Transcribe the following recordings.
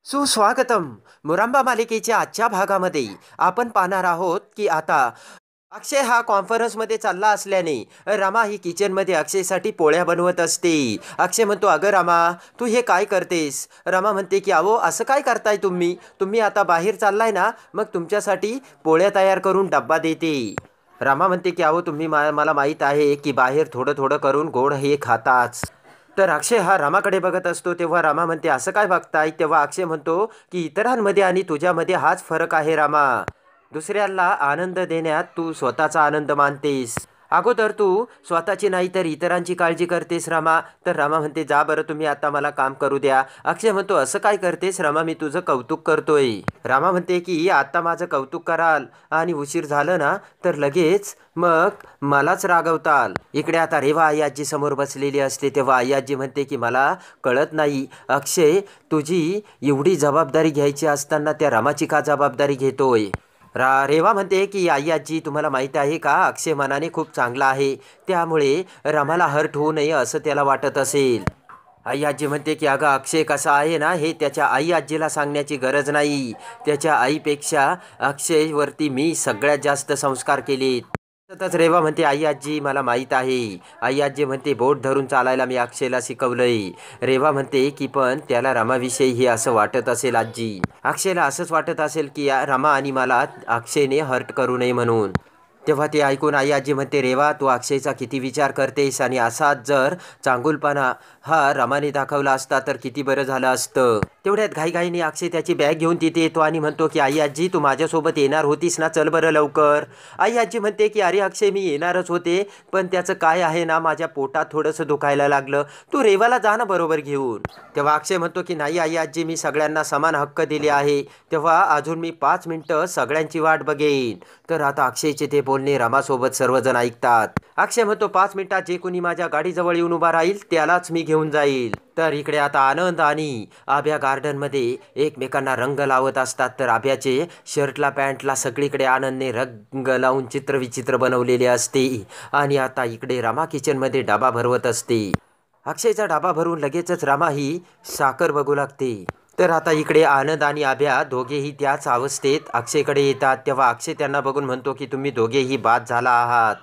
सुस्वागतम. मुरांबा मालिकेच्या आजच्या भागामध्ये आपण पाहणार आहोत की आता अक्षय हा कॉन्फरन्समध्ये चालला असल्याने रमा ही किचनमध्ये अक्षयसाठी पोळ्या बनवत असते. अक्षय म्हणतो, अगं रमा, तू हे काय करतेस? रमा म्हणते की अहो, असं काय करताय तुम्ही तुम्ही आता बाहेर चाललाय ना, मग तुमच्यासाठी पोळ्या तयार करून डब्बा देते. रमा म्हणते की अहो, तुम्ही मला माहीत आहे की बाहेर थोडं थोडं करून गोड हे खाताच. तर अक्षय हा रामाकडे बघत असतो. तेव्हा रामा म्हणते, असं काय बघताय? तेव्हा अक्षय म्हणतो की इतरांमध्ये आणि तुझ्यामध्ये हाच फरक आहे रामा. दुसऱ्याला आनंद देण्यात तू स्वतःचा आनंद मानतेस. अगोदर तू स्वतःची नाही तर इतरांची काळजी करतेस रामा. तर रामा म्हणते, जा बरं तुम्ही आता मला काम करू द्या. अक्षय म्हणतो, असं काय करतेस रामा, मी तुझं कौतुक करतोय. रामा म्हणते की आता माझं कौतुक कराल आणि उशीर झालं ना तर लगेच मग मलाच रागवताल. इकडे आता रेवा आई आजी समोर बसलेली असते. तेव्हा आई आजी म्हणते की मला कळत नाही अक्षय, तुझी एवढी जबाबदारी घ्यायची असताना त्या रामाची का जबाबदारी घेतोय? रेवा म्हणते की आई आजी, तुम्हाला माहीत आहे का, अक्षय मनाने खूप चांगला आहे, त्यामुळे रमाला हर्ट होऊ नये असं त्याला वाटत असेल. आई आजी म्हणते की अगं, अक्षय कसा आहे ना हे त्याच्या आई आजीला सांगण्याची गरज नाही. त्याच्या आईपेक्षा अक्षयवरती मी सगळ्यात जास्त संस्कार केलेत. सतत रेवा म्हणते, आई आजी मला माहीत आहे. आई आजी म्हणते, बोट धरून चालायला मी अक्षयला शिकवलंय. रेवा म्हणते की पण त्याला रमाविषयी हे असं वाटत असेल आजी. अक्षयला असंच वाटत असेल की रमा आणि मला अक्षयने हर्ट करू नये म्हणून. तेव्हा ते ऐकून आई आजी म्हणते, रेवा तू अक्षयचा किती विचार करतेस, आणि असाच जर चांगुलपणा हा रमाने दाखवला असता तर किती बरं झालं असतं. तेवढ्यात घाईघाईने अक्षय त्याची बॅग घेऊन तिथे येतो आणि म्हणतो की आई आजी, तू माझ्यासोबत येणार होतीस ना, चल बरं लवकर. आई आजी म्हणते की अरे अक्षय, मी येणारच होते, पण त्याचं काय आहे ना, माझ्या पोटात थोडंसं दुखायला लागलं, तू रेवाला जा ना बरोबर घेऊन. तेव्हा अक्षय म्हणतो की नाही आई आजी, मी सगळ्यांना समान हक्क दिले आहे, तेव्हा अजून मी 5 मिनिटं सगळ्यांची वाट बघेन. तर आता अक्षयचे ते बोलणे रमासोबत सर्वजण ऐकतात. अक्षय म्हणतो, 5 मिनिटात जे कोणी माझ्या गाडीजवळ येऊन उभा राहील त्यालाच मी घेऊन जाईल. तर इकडे आता आनंद आणि आभ्या गार्डनमध्ये एकमेकांना रंग लावत असतात. तर आभ्याचे शर्टला पॅन्टला सगळीकडे आनंदने रंग लावून चित्रविचित्र बनवलेले असते. आणि आता इकडे रमा किचनमध्ये डबा भरवत असते. अक्षयचा डबा भरून लगेचच रमा ही साखर बघू लागते. तर आता इकडे आनंद आणि आभ्या दोघेही त्याच अवस्थेत अक्षयकडे येतात. तेव्हा अक्षय त्यांना बघून म्हणतो की तुम्ही दोघेही बाद झाला आहात.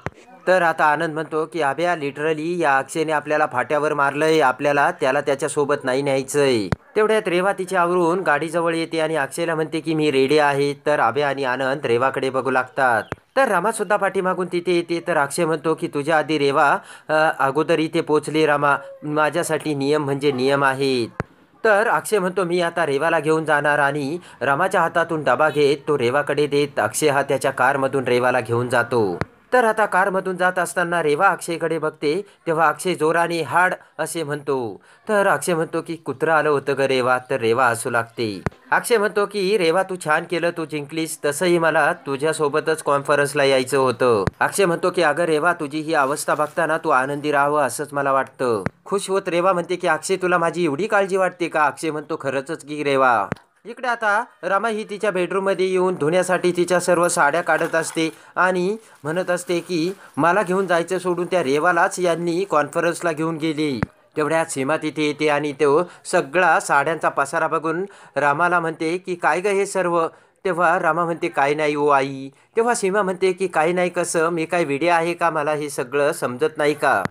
तर आता आनंद म्हणतो की आभ्या, लिटरली या अक्षयने आपल्याला फाट्यावर मारलंय, आपल्याला त्याला त्याच्यासोबत नाही न्यायचंय. तेवढ्यात रेवा तिच्या आवरून गाडीजवळ येते आणि अक्षयला म्हणते की मी रेडी आहे. तर आभ्या आणि आनंद रेवाकडे बघू लागतात. तर रमा सुद्धा पाठीमागून तिथे येते. तर अक्षय म्हणतो की तुझ्या आधी रेवा अगोदर इथे पोचली रमा, माझ्यासाठी नियम म्हणजे नियम आहेत. तर अक्षय म्हणतो, मी आता रेवाला घेऊन जाणार, आणि रमाच्या हातातून डबा घेत तो रेवाकडे देत अक्षय हा त्याच्या कारमधून रेवाला घेऊन जातो. तर आता कारमधून जात असताना रेवा अक्षयकडे बघते. तेव्हा अक्षय जोराने हाड असे म्हणतो. तर अक्षय म्हणतो की कुत्रं आलं होतं ग रेवा. तर रेवा हसू लागते. अक्षय म्हणतो की रेवा, तू छान केलं, तू जिंकलीस, तसंही मला तुझ्यासोबतच कॉन्फरन्सला यायचं होतं. अक्षय म्हणतो की अगं रेवा, तुझी ही अवस्था बघताना तू आनंदी राहावं असंच मला वाटतं. खुश होत रेवा म्हणते की अक्षय, तुला माझी एवढी काळजी वाटते का? अक्षय म्हणतो, खरंच की रेवा. इकडे आता रमा ही तिच्या बेडरूममध्ये येऊन धुण्यासाठी तिच्या सर्व साड्या काढत असते आणि म्हणत असते की मला घेऊन जायचं सोडून त्या रेवालाच यांनी कॉन्फरन्सला घेऊन गेली. तेवढ्यात सीमा तिथे येते आणि तो सगळा साड्यांचा पसारा बघून रामाला म्हणते की काय ग हे सर्व? तेव्हा रामा म्हणते, काय नाही ओ आई. तेव्हा सीमा म्हणते की काही नाही कसं, मी काय वेडे आहे का, मला हे सगळं समजत नाही का?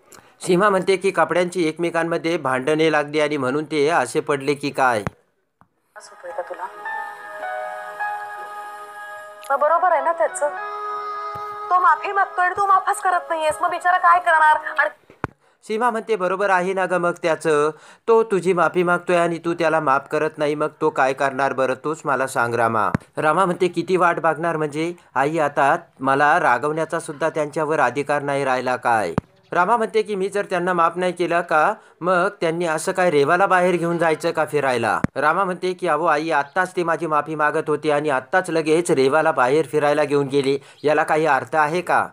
सीमा म्हणते की कपड्यांची एकमेकांमध्ये भांडणे लागली आणि म्हणून ते असे पडले की काय. त्रास होतोय का तुला? मग बरोबर आहे ना त्याचं. तो माफी मागतोय आणि तू माफच करत नाहीयेस, मग बिचारा काय करणार? आणि सीमा म्हणते, बरोबर आहे ना ग, मग त्याचं, तो तुझी माफी मागतोय आणि तू त्याला माफ करत नाही, मग तो काय करणार बरं, तूच मला सांग रामा. रामा म्हणते, किती वाट बघणार म्हणजे आई, आता मला रागवण्याचा सुद्धा त्यांच्यावर अधिकार नाही राहिला काय? रामा म्हणते की मी जर त्यांना माफ नाही केलं का, मग त्यांनी असं काय रेवाला बाहेर घेऊन जायचं का फिरायला? रामा म्हणते की अहो आई, आत्ताच ते माझी माफी मागत होते आणि आत्ताच लगेच रेवाला बाहेर फिरायला घेऊन गेले, याला काही अर्थ आहे का?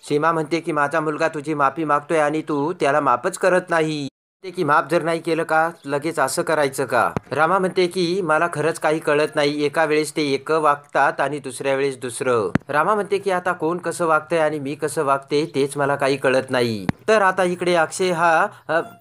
सीमा म्हणते की माझा मुलगा तुझी माफी मागतोय आणि तू त्याला माफच करत नाही. ते की माफ जर नाही केलं का लगेच असं करायचं का? रमा म्हणते की मला खरंच काही कळत नाही. एका वेळेस ते एक वागतात आणि दुसऱ्या वेळेस दुसरं. रमा म्हणते की आता कोण कसं वागतंय आणि मी कसं वागते तेच मला काही कळत नाही. तर आता इकडे अक्षय हा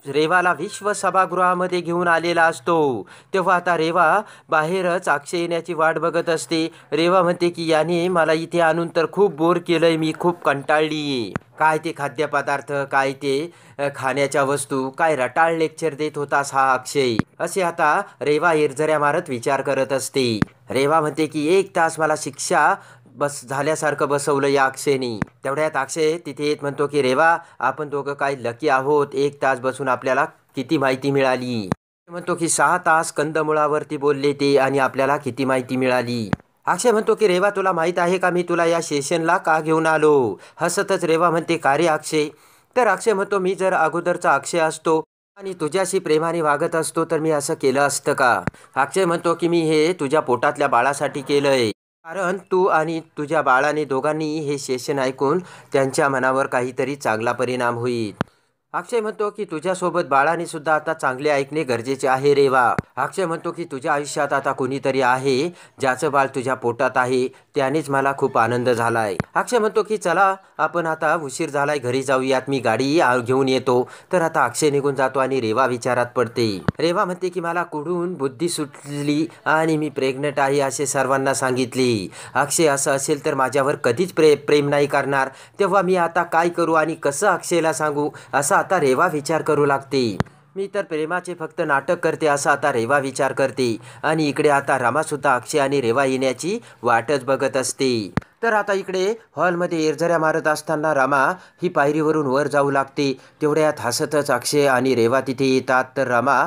रेवाला विश्व सभागृहामध्ये घेऊन आलेला असतो. तेव्हा आता रेवा बाहेरच अक्षय येण्याची वाट बघत असते. रेवा म्हणते की याने मला इथे आणून तर खूप बोर केलंय, मी खूप कंटाळली. काय ते खाद्यपदार्थ, काय ते खाण्याच्या वस्तू, काय रटाळ लेक्चर देत होतास हा अक्षय, असे आता रेवा इरझऱ्या मारत विचार करत असते. रेवा म्हणते की 1 तास मला शिक्षा बस झाल्यासारखं बसवलं या अक्षयनी. तेवढ्यात अक्षय तिथे येत म्हणतो की रेवा आपण दोघं काय लकी आहोत, 1 तास बसून आपल्याला किती माहिती मिळाली. म्हणतो की 6 तास कंदमुळावरती बोलले ते आणि आपल्याला किती माहिती मिळाली. अक्षय म्हणतो की रेवा तुला माहीत आहे का मी तुला या सेशनला का घेऊन आलो. हसतच रेवा म्हणते का रे अक्षय. तर अक्षय म्हणतो मी जर अगोदरचा अक्षय असतो आणि तुझ्याशी प्रेमाने वागत असतो तर मी असं केलं असतं का. अक्षय म्हणतो की मी हे तुझ्या पोटातल्या बाळासाठी केलंय, कारण तू आणि तुझ्या बाळाने दोघांनी हे सेशन ऐकून त्यांच्या मनावर काहीतरी चांगला परिणाम होईल. अक्षय म्हणतो की तुझ्यासोबत बाळाने सुद्धा आता चांगले ऐकणे गरजेचे आहे रेवा. अक्षय म्हणतो की तुझ्या आयुष्यात आता कोणीतरी आहे ज्याचं बाळ तुझ्या पोटात आहे, त्यानेच मला खूप आनंद झालाय. अक्षय म्हणतो की चला आपण आता उशीर झालाय घरी जाऊयात, मी गाडी घेऊन येतो. तर आता अक्षय निघून जातो आणि रेवा विचारात पडते. रेवा म्हणते की मला कुठून बुद्धी सुटली आणि मी प्रेग्नंट आहे असे सर्वांना सांगितले. अक्षय असं असेल तर माझ्यावर कधीच प्रेम नाही करणार, तेव्हा मी आता काय करू आणि कसं अक्षयला सांगू असा आता रेवा विचार करू लागते. मी तर प्रेमाचे फक्त नाटक करते असं आता रेवा विचार करते. आणि इकडे आता रमासुद्धा अक्षय आणि रेवा येण्याची वाटच बघत असते. तर आता इकडे हॉलमध्ये इरझऱ्या मारत असताना रमा ही पायरीवरून वर जाऊ लागते. तेवढ्यात हसतच अक्षय आणि रेवा तिथे येतात. तर रमा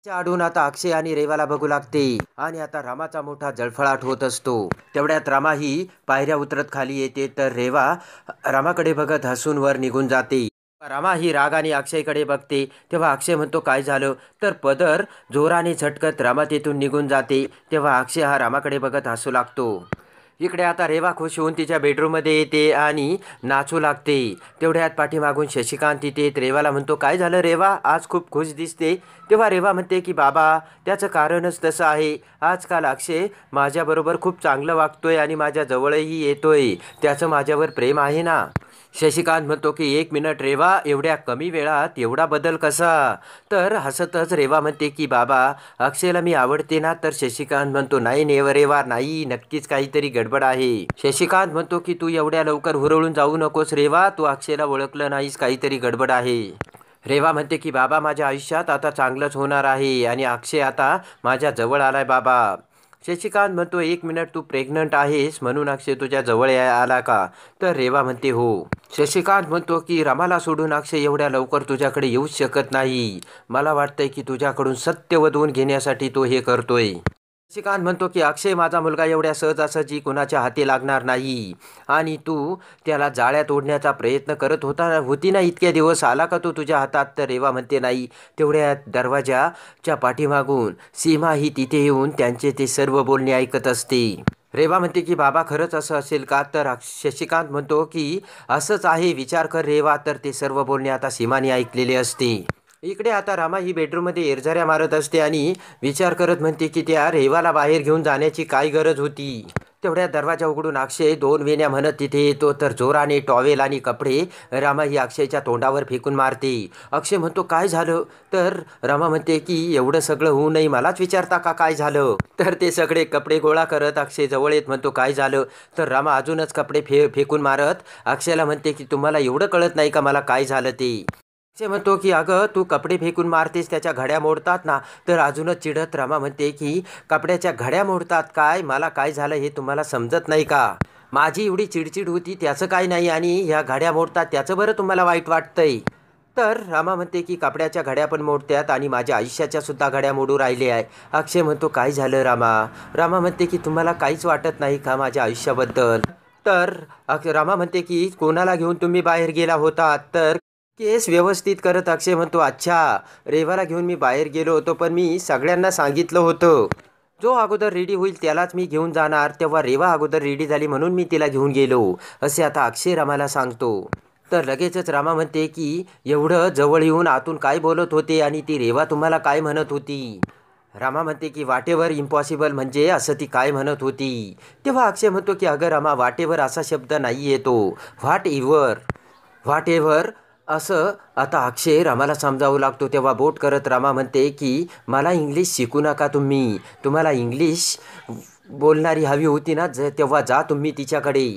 आडून आता अक्षय आणि रेवाला बघू लागते आणि आता रमाचा मोठा जळफळाट होत असतो. तेवढ्यात रमा ही पायऱ्या उतरत खाली येते. तर रेवा रमाकडे बघत हसून वर निघून जाते. रमा ही रागाने अक्षयकडे बघते. तेव्हा अक्षय म्हणतो काय झालं. तर पदर जोराने झटकत रमा तिथून निघून जाते. तेव्हा अक्षय हा रमाकडे बघत हसू लागतो. इकडे आता रेवा खुश होऊन तिच्या बेडरूममध्ये येते आणि नाचू लागते. तेवढ्यात पाठीमागून शशिकांत तिथे रेवाला म्हणतो काय झालं रेवा, आज खूप खुश दिसते. तेव्हा रेवा म्हणते की बाबा त्याचं कारणच तसं आहे. आजकाल अक्षय माझ्याबरोबर खूप चांगलं वागतोय आणि माझ्या जवळही येतोय, त्याचं माझ्यावर प्रेम आहे ना. शशिकांत म्हणतो की 1 मिनिट रेवा, एवढ्या कमी वेळात एवढा बदल कसा. तर हसतच रेवा म्हणते की बाबा अक्षयला मी आवडते ना. तर शशिकांत म्हणतो नाही रेवा नाही, नक्कीच काहीतरी गडबड आहे. शशिकांत म्हणतो की तू एवढ्या लवकर हुरळून जाऊ नकोस रेवा, तू अक्षयला ओळखलं नाहीस, काहीतरी गडबड आहे. रेवा म्हणते की बाबा माझ्या आयुष्यात आता चांगलंच होणार आहे आणि अक्षय आता माझ्या जवळ आलाय बाबा. शशिकांत म्हणतो 1 मिनिट, तू प्रेग्नंट आहेस म्हणून अक्षय तुझ्या जवळ आला का. तर रेवा म्हणते हो. शशिकांत म्हणतो की रमाला सोडून अक्षय एवढ्या लवकर तुझ्याकडे येऊच शकत नाही. मला वाटतंय की तुझ्याकडून सत्य वधवून घेण्यासाठी तो हे करतोय. शशिकांत म्हणतो की अक्षय माझा मुलगा एवढ्या सहजासहजी कुणाच्या हाती लागणार नाही आणि तू त्याला जाळ्यात ओढण्याचा प्रयत्न करत होती ना, इतक्या दिवस आला का तो तुझ्या हातात. तर रेवा म्हणते नाही. तेवढ्यात दरवाजाच्या पाठीमागून सीमा ही तिथे येऊन त्यांचे ते सर्व बोलणे ऐकत असते. रेवा म्हणते की बाबा खरंच असं असेल का. तर शशिकांत म्हणतो की असंच आहे, विचार कर रेवा. तर ते सर्व बोलणे आता सीमाने ऐकलेले असते. इकडे आता रमा ही बेडरूममध्ये इरझऱ्या मारत असते आणि विचार करत म्हणते की त्या रेवाला बाहेर घेऊन जाण्याची काय गरज होती. तेवढ्या दरवाजा उघडून अक्षय 2 वेण्या म्हणत तिथे येतो. तर जोराने टॉवेल आणि कपडे रमा ही अक्षयच्या तोंडावर फेकून मारते. अक्षय म्हणतो काय झालं. तर रमा म्हणते की एवढं सगळं होऊ नये मलाच विचारता का काय झालं. तर ते सगळे कपडे गोळा करत अक्षय जवळ येत म्हणतो काय झालं. तर रमा अजूनच कपडे फेकून मारत अक्षयला म्हणते की तुम्हाला एवढं कळत नाही का मला काय झालं ते. अक्षय म्हणतो की अगं तू कपडे फेकून मारतेस त्याच्या घड्या मोडतात ना. तर अजूनच चिडत रमा म्हणते की कपड्याच्या घड्या मोडतात काय, मला काय झालं हे तुम्हाला समजत नाही का. माझी एवढी चिडचिड होती त्याचं काय नाही आणि ह्या घड्या मोडतात त्याचं बरं तुम्हाला वाईट वाटतंय. तर रमा म्हणते की कपड्याच्या घड्या पण मोडतात आणि माझ्या आयुष्याच्या सुद्धा घड्या मोडू राहिले आहे. अक्षय म्हणतो काय झालं रमा म्हणते की तुम्हाला काहीच वाटत नाही का माझ्या आयुष्याबद्दल. तर रमा म्हणते की कोणाला घेऊन तुम्ही बाहेर गेला होता. तर केस व्यवस्थित करत अक्षय म्हणतो अच्छा, रेवाला घेऊन मी बाहेर गेलो होतो, पण मी सगळ्यांना सांगितलं होतं जो अगोदर रेडी होईल त्यालाच मी घेऊन जाणार. तेव्हा रेवा अगोदर रेडी झाली म्हणून मी तिला घेऊन गेलो, असे आता अक्षय रमाला सांगतो. तर लगेचच रामा म्हणते की एवढं जवळ येऊन आतून काय बोलत होते आणि ती रेवा तुम्हाला काय म्हणत होती. रामा म्हणते की वाटेवर इम्पॉसिबल म्हणजे असं ती काय म्हणत होती. तेव्हा अक्षय म्हणतो की अगं रामा वाटेवर असा शब्द नाही येतो, व्हॉट एव्हर असं आता अक्षय रामाला समजावू लागतो. तेव्हा बोट करत रामा म्हणते की मला इंग्लिश शिकू नका तुम्ही, तुम्हाला इंग्लिश बोलणारी हवी होती ना तेव्हा जा तुम्ही तिच्याकडे.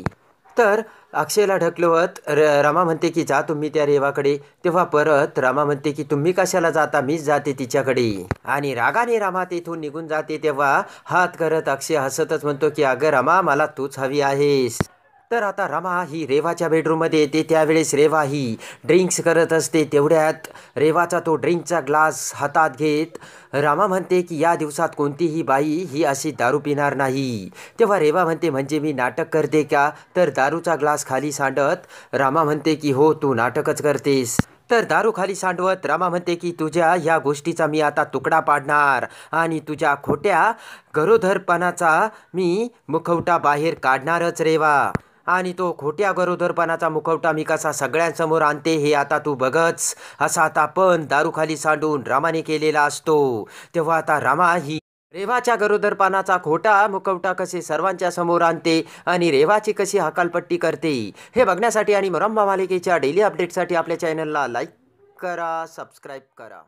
तर अक्षयला ढकलवत रामा म्हणते की जा तुम्ही त्या रेवाकडे. तेव्हा परत रामा म्हणते की तुम्ही कशाला जाता, मीच जाते तिच्याकडे. आणि रागाने रामा तेथून निघून जाते. तेव्हा हात करत अक्षय हसतच म्हणतो की अगं रामा मला तूच हवी आहेस. तर आता रमा ही रेवाच्या बेडरूममध्ये येते. त्यावेळेस रेवा ही ड्रिंक्स करत असते. तेवढ्यात रेवाचा तो ड्रिंकचा ग्लास हातात घेत रामा म्हणते की या दिवसात कोणतीही बाई ही अशी दारू पिणार नाही. तेव्हा रेवा म्हणते म्हणजे मी नाटक करते का. तर दारूचा ग्लास खाली सांडत रामा म्हणते की हो तू नाटकच करतेस. तर दारू खाली सांडवत रामा म्हणते की तुझ्या ह्या गोष्टीचा मी आता तुकडा पाडणार आणि तुझ्या खोट्या गरोदरपणाचा मी मुखवटा बाहेर काढणारच रेवा. आणि तो खोट्या गरोदरपणाचा मुखवटा मी कसा सगळ्यांसमोर आणते हे आता तू बघच. असा आता पण दारूखाली सांडून रामाने केलेला असतो. तेव्हा आता रामा ही रेवाच्या गरोदरपणाचा खोटा मुखवटा कसे सर्वांच्या समोर आणते आणि रेवाची कशी हकालपट्टी करते हे बघण्यासाठी आणि मुरंबा मालिकेच्या डेली अपडेटसाठी आपल्या चॅनलला लाईक करा, सबस्क्राईब करा.